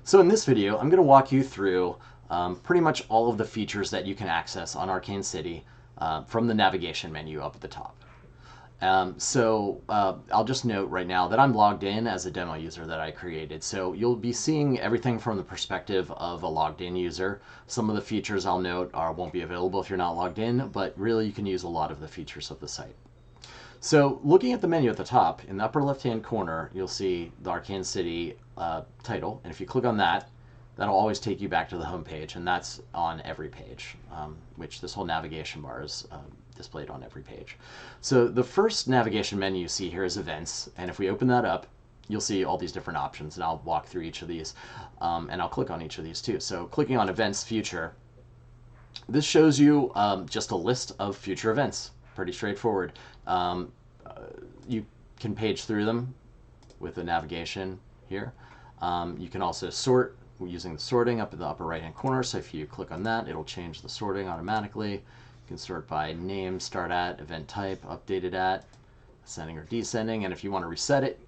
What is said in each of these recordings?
So in this video, I'm going to walk you through pretty much all of the features that you can access on Arcane City from the navigation menu up at the top. I'll just note right now that I'm logged in as a demo user that I created. So you'll be seeing everything from the perspective of a logged in user. Some of the features I'll note won't be available if you're not logged in, but really you can use a lot of the features of the site. So looking at the menu at the top, in the upper left-hand corner, you'll see the Arcane City title. And if you click on that, that'll always take you back to the home page. And that's on every page, which this whole navigation bar is displayed on every page. So the first navigation menu you see here is events. And if we open that up, you'll see all these different options. And I'll walk through each of these. And I'll click on each of these too. So clicking on events future, this shows you just a list of future events. Pretty straightforward. You can page through them with the navigation here. You can also sort using the sorting up in the upper right hand corner. So if you click on that, it'll change the sorting automatically. You can sort by name, start at, event type, updated at, ascending or descending. And if you want to reset it,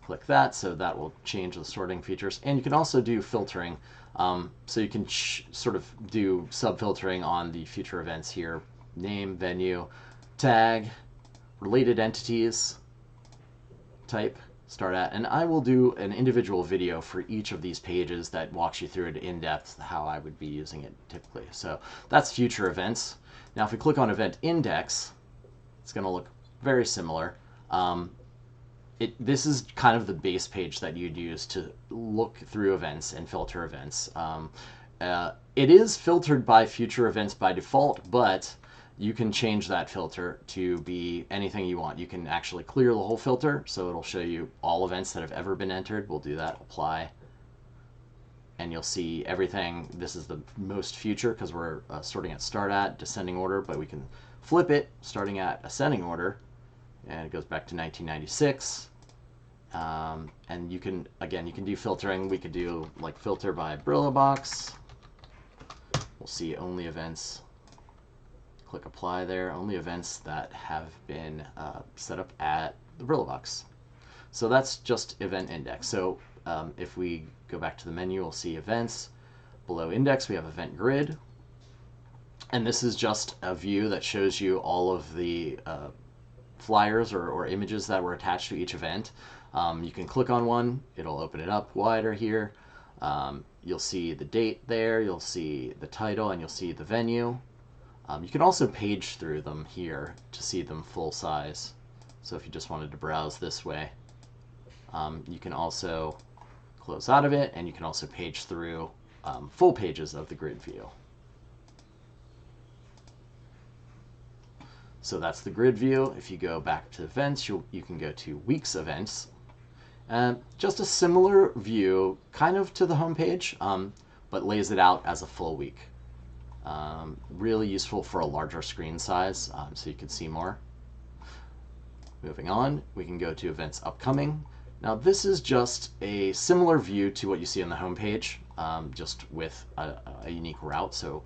click that. So that will change the sorting features. And you can also do filtering. So you can sort of do sub-filtering on the future events here. Name, venue, tag, related entities, type, start at, and I will do an individual video for each of these pages that walks you through it in depth, how I would be using it typically. So that's future events. Now if we click on event index, it's going to look very similar. This is kind of the base page that you'd use to look through events and filter events. It is filtered by future events by default, but you can change that filter to be anything you want. You can actually clear the whole filter, so it'll show you all events that have ever been entered. We'll do that, apply, and you'll see everything. This is the most future because we're sorting at start at, descending order, but we can flip it starting at ascending order, and it goes back to 1996. And you can, again, you can do filtering. We could do like filter by Brillo box. We'll see only events. Click apply there, only events that have been set up at the Brillo box. So that's just event index. So if we go back to the menu, we'll see events. Below index, we have event grid. And this is just a view that shows you all of the flyers or images that were attached to each event. You can click on one, it'll open it up wider here. You'll see the date there, you'll see the title, and you'll see the venue. You can also page through them here to see them full size. So if you just wanted to browse this way, you can also close out of it, and you can also page through full pages of the grid view. So that's the grid view. If you go back to events, you can go to week's events. Just a similar view kind of to the home page, but lays it out as a full week. Really useful for a larger screen size, so you can see more. Moving on, we can go to events upcoming. Now this is just a similar view to what you see on the home page, just with a unique route. So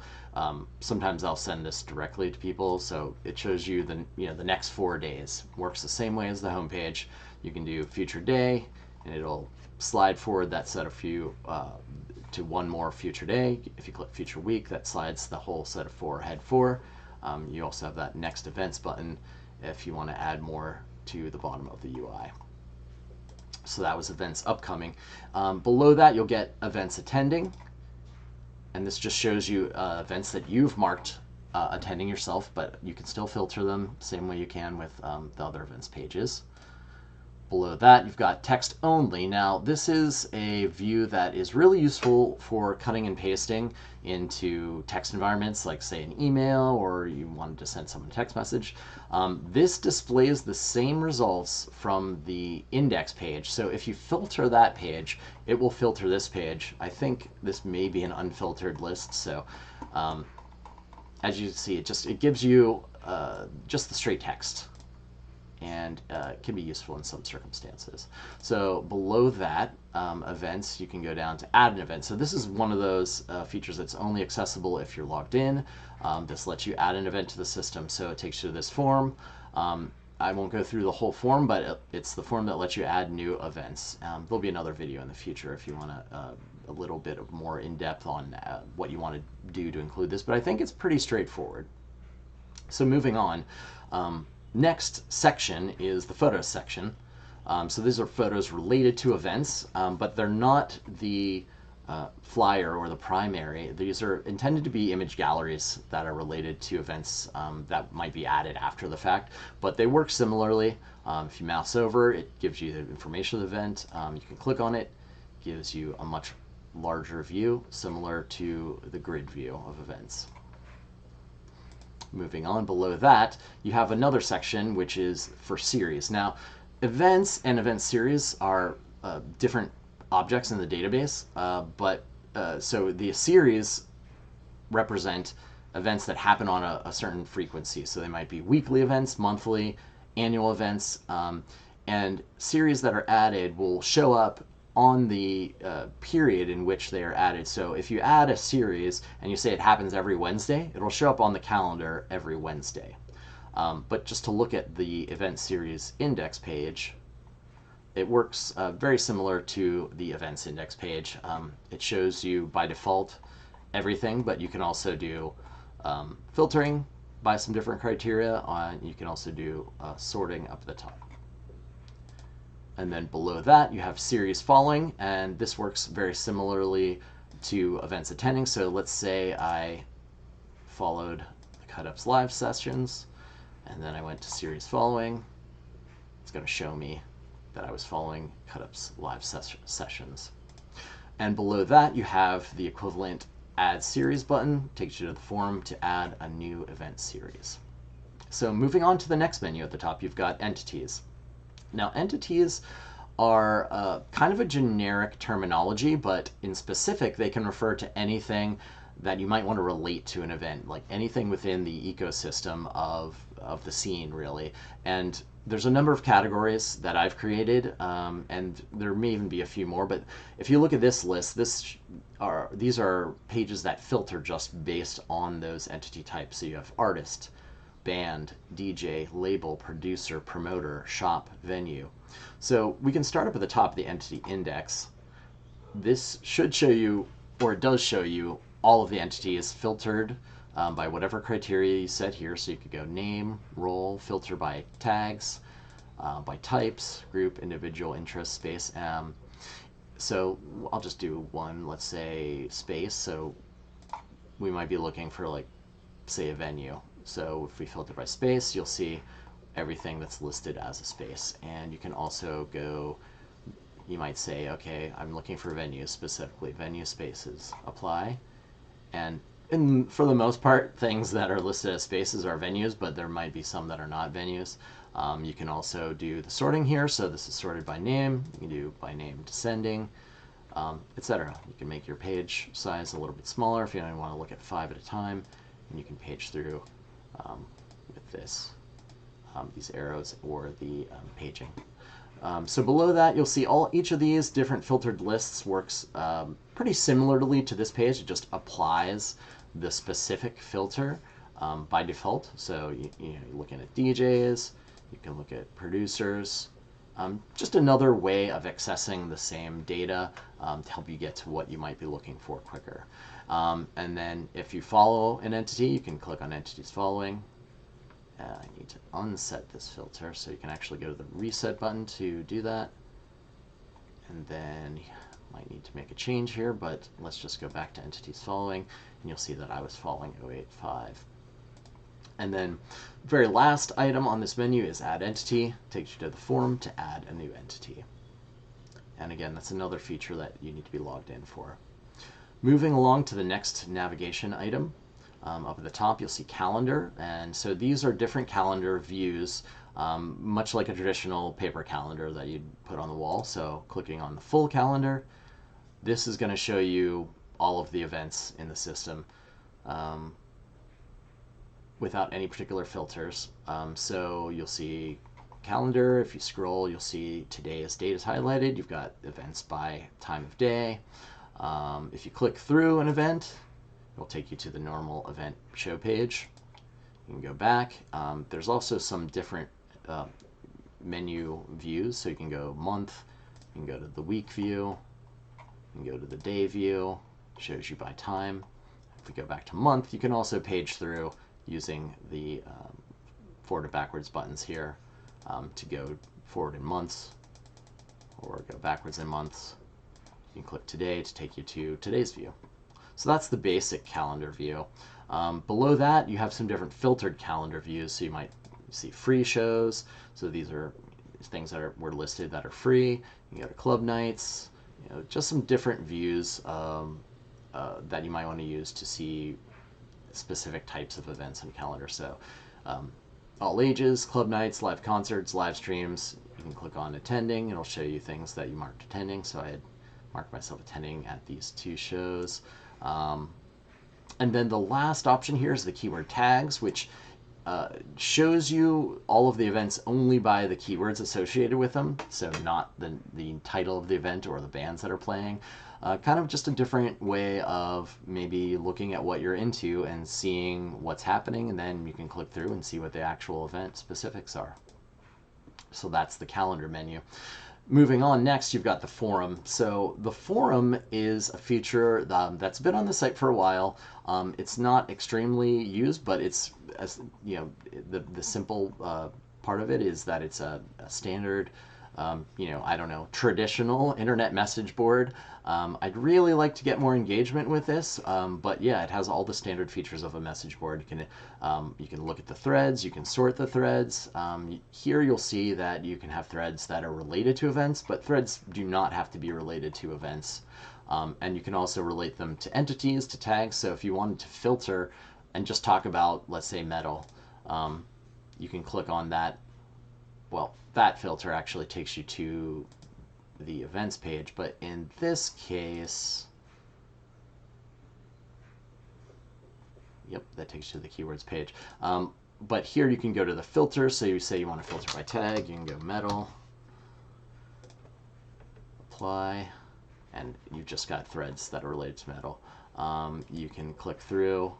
sometimes I'll send this directly to people, so it shows you the next 4 days. Works the same way as the home page. You can do future day, and it'll slide forward that set of few to one more future day. If you click future week, that slides the whole set of 4 ahead 4. You also have that next events button if you want to add more to the bottom of the UI. So that was events upcoming. Below that, you'll get events attending, and this just shows you events that you've marked attending yourself, but you can still filter them same way you can with the other events pages. Below that, you've got text only. Now, this is a view that is really useful for cutting and pasting into text environments, like say an email, or you wanted to send someone a text message. This displays the same results from the index page. So if you filter that page, it will filter this page. I think this may be an unfiltered list. So as you see, it gives you just the straight text. And it can be useful in some circumstances. So below that, events, you can go down to add an event. So this is one of those features that's only accessible if you're logged in. This lets you add an event to the system. So it takes you to this form. I won't go through the whole form, but it's the form that lets you add new events. There'll be another video in the future if you want a little bit of more in-depth on what you want to do to include this, but I think it's pretty straightforward. So moving on, next section is the photos section. So these are photos related to events, but they're not the flyer or the primary. These are intended to be image galleries that are related to events that might be added after the fact, but they work similarly. If you mouse over, it gives you the information of the event. You can click on it, gives you a much larger view, similar to the grid view of events. Moving on, below that, you have another section which is for series. Now, events and event series are different objects in the database, so the series represent events that happen on a certain frequency. So they might be weekly events, monthly, annual events, and series that are added will show up on the period in which they are added. So if you add a series and you say it happens every Wednesday, it'll show up on the calendar every Wednesday. But just to look at the event series index page, it works very similar to the events index page. It shows you by default everything, but you can also do filtering by some different criteria. You can also do sorting up the top. And then below that, you have series following, and this works very similarly to events attending. So let's say I followed the CutUps live sessions, and then I went to series following. It's going to show me that I was following CutUps live sessions. And below that, you have the equivalent Add Series button, takes you to the form to add a new event series. So moving on to the next menu at the top, you've got entities. Now, entities are kind of a generic terminology, but in specific, they can refer to anything that you might want to relate to an event, like anything within the ecosystem of the scene, really. And there's a number of categories that I've created, and there may even be a few more, but if you look at this list, these are pages that filter just based on those entity types. So you have artist, band, DJ, label, producer, promoter, shop, venue. So we can start up at the top of the entity index. This should show you, or it does show you, all of the entities filtered by whatever criteria you set here. So you could go name, role, filter by tags, by types, group, individual, interest, space. So I'll just do one, let's say space. So we might be looking for, like, say, a venue. So if we filter by space, you'll see everything that's listed as a space. And you can also go, you might say, okay, I'm looking for venues specifically, venue spaces, apply. And for the most part, things that are listed as spaces are venues, but there might be some that are not venues. You can also do the sorting here. So this is sorted by name. You can do by name descending, etc. You can make your page size a little bit smaller if you only want to look at 5 at a time. And you can page through with these arrows or the paging. So below that, you'll see each of these different filtered lists works pretty similarly to this page. It just applies the specific filter by default. So you're looking at DJs, you can look at producers. Just another way of accessing the same data to help you get to what you might be looking for quicker. And then if you follow an entity, you can click on entities following. I need to unset this filter, so you can actually go to the reset button to do that. And then you might need to make a change here, but let's just go back to entities following, and you'll see that I was following 085. And then very last item on this menu is add entity. Takes you to the form to add a new entity. And again, that's another feature that you need to be logged in for. Moving along to the next navigation item. Up at the top, you'll see calendar, and so these are different calendar views, much like a traditional paper calendar that you'd put on the wall. So clicking on the full calendar, this is going to show you all of the events in the system without any particular filters. So you'll see calendar. If you scroll, you'll see today's date is highlighted. You've got events by time of day. If you click through an event, it'll take you to the normal event show page. You can go back. There's also some different menu views. So you can go month, you can go to the week view, you can go to the day view, shows you by time. If we go back to month, you can also page through using the forward and backwards buttons here to go forward in months or go backwards in months. You can click today to take you to today's view. So that's the basic calendar view. Below that, you have some different filtered calendar views. So you might see free shows. So these are things that were listed that are free. You can go to club nights, just some different views that you might want to use to see specific types of events on calendar. So all ages, club nights, live concerts, live streams. You can click on attending. It'll show you things that you marked attending. So I had marked myself attending at these 2 shows. And then the last option here is the keyword tags, which shows you all of the events only by the keywords associated with them, so not the title of the event or the bands that are playing. Kind of just a different way of maybe looking at what you're into and seeing what's happening, and then you can click through and see what the actual event specifics are. So that's the calendar menu. Moving on, next you've got the forum. So the forum is a feature that's been on the site for a while. It's not extremely used, but it's, the simple part of it is that it's a standard, I don't know, traditional internet message board. I'd really like to get more engagement with this, but yeah, it has all the standard features of a message board. You can look at the threads, you can sort the threads. Here you'll see that you can have threads that are related to events, but threads do not have to be related to events. And you can also relate them to entities, to tags. So if you wanted to filter and just talk about, let's say, metal, you can click on that. Well, that filter actually takes you to the events page, but in this case, yep, that takes you to the keywords page. But here you can go to the filter. So you say you want to filter by tag, you can go metal, apply, and you've just got threads that are related to metal. You can click through,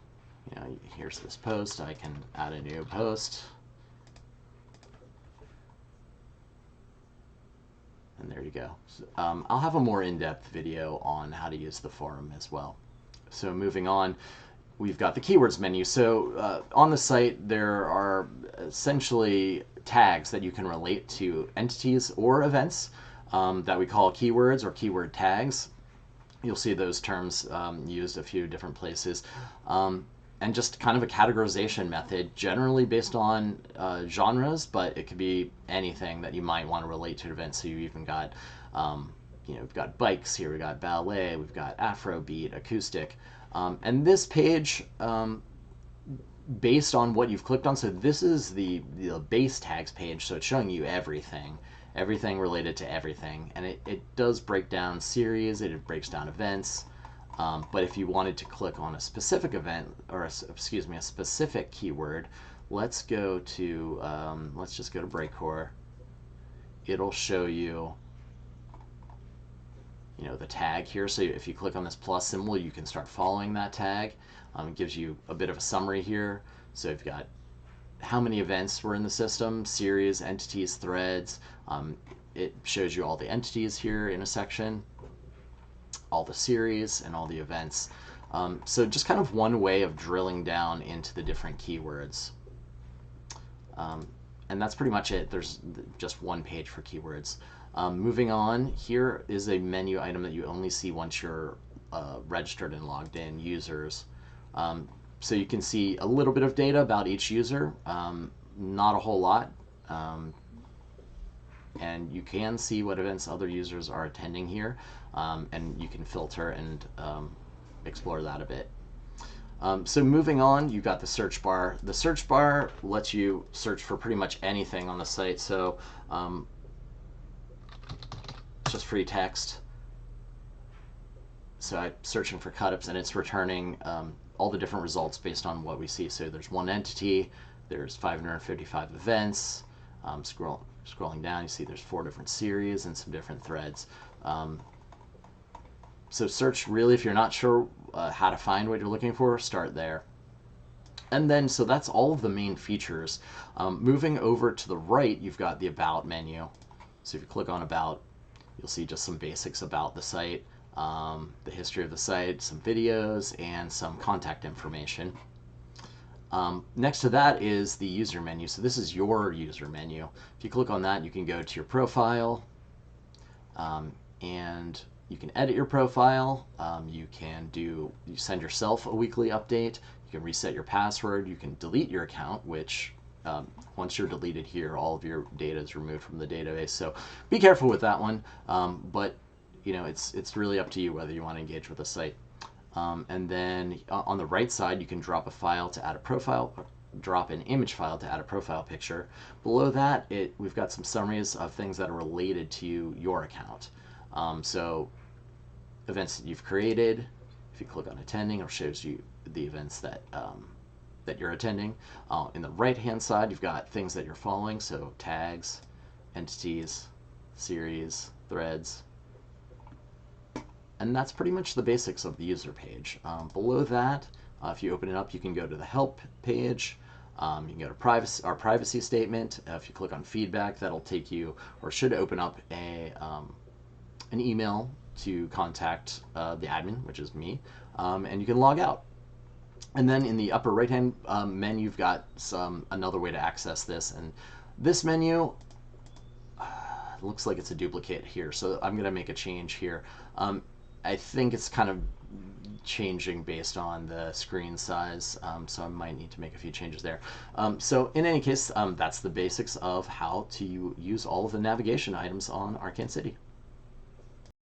here's this post, I can add a new post. And there you go. So, I'll have a more in-depth video on how to use the forum as well. So moving on, we've got the keywords menu. So on the site, there are essentially tags that you can relate to entities or events that we call keywords or keyword tags. You'll see those terms used a few different places. And just kind of a categorization method, generally based on genres, but it could be anything that you might want to relate to an event. So you even got, we've got bikes here, we've got ballet, we've got Afrobeat, acoustic. And this page, based on what you've clicked on, so this is the base tags page, so it's showing you everything related to everything. And it does break down series, it breaks down events. But if you wanted to click on a specific event, or a specific keyword, let's go to, let's just go to breakcore. It'll show you, the tag here. So if you click on this plus symbol, you can start following that tag. It gives you a bit of a summary here. So you've got how many events were in the system, series, entities, threads. It shows you all the entities here in a section, all the series, and all the events. So just kind of one way of drilling down into the different keywords. And that's pretty much it. There's just one page for keywords. Moving on, here is a menu item that you only see once you're registered and logged in, users. So you can see a little bit of data about each user, not a whole lot. And you can see what events other users are attending here, and you can filter and explore that a bit. So moving on, you've got the search bar. The search bar lets you search for pretty much anything on the site. So just free text. So I'm searching for cut-ups, and it's returning all the different results based on what we see. So there's one entity, there's 555 events. Scrolling down, you see there's 4 different series and some different threads. So search, really, if you're not sure how to find what you're looking for, start there. And then, so that's all of the main features. Moving over to the right, you've got the About menu. So if you click on About, you'll see just some basics about the site, the history of the site, some videos, and some contact information. Next to that is the user menu. So this is your user menu. If you click on that, you can go to your profile, and you can edit your profile. You send yourself a weekly update. You can reset your password. You can delete your account, which once you're deleted here, all of your data is removed from the database. So be careful with that one. But it's really up to you whether you want to engage with the site. And then on the right side, you can drop a file to add a profile, drop an image file to add a profile picture. Below that, we've got some summaries of things that are related to your account. So events that you've created. If you click on attending, it shows you the events that you're attending. In the right-hand side, you've got things that you're following, so tags, entities, series, threads. And that's pretty much the basics of the user page. Below that, if you open it up, you can go to the help page. You can go to our privacy statement. If you click on feedback, that'll take you, or should open up an email to contact the admin, which is me, and you can log out. And then in the upper right-hand menu, you've got another way to access this. And this menu looks like it's a duplicate here, so I'm going to make a change here. I think it's kind of changing based on the screen size, so I might need to make a few changes there. So in any case, that's the basics of how to use all of the navigation items on Arcane City.